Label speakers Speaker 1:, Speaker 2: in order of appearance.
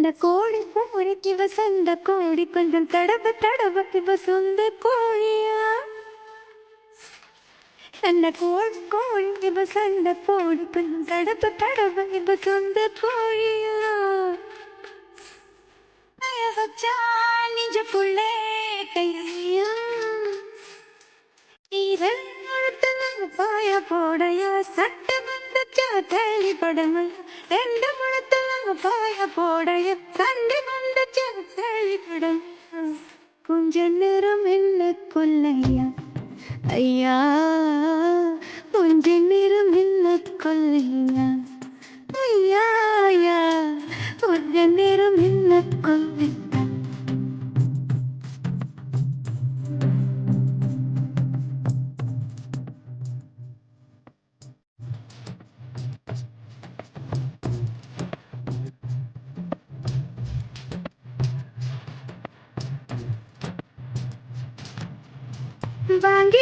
Speaker 1: அந்த கோழி பூரிக்கு வசந்த கோழி கொஞ்சம் தடவ தடவ இவ சொந்த கோழியா. அந்த கோழி கோழி இவ சந்த கோழி கொஞ்சம் தடவ தடவ இவ சொந்த கோழியா. வச்சா நிஜ புள்ளே கையா பாய போடைய சட்ட வந்துச்சா தள்ளி படமல் 2 முழத்துல பாய போடைய சண்டை வந்துச்சா தள்ளி படம். கொஞ்ச நேரம் என்ன கொல்லையா ஐயா, கொஞ்ச நேரம் என்ன கொல்லையா ஐயா ஐயா, கொஞ்ச நேரம் என்ன கொல்லையா. வாங்கி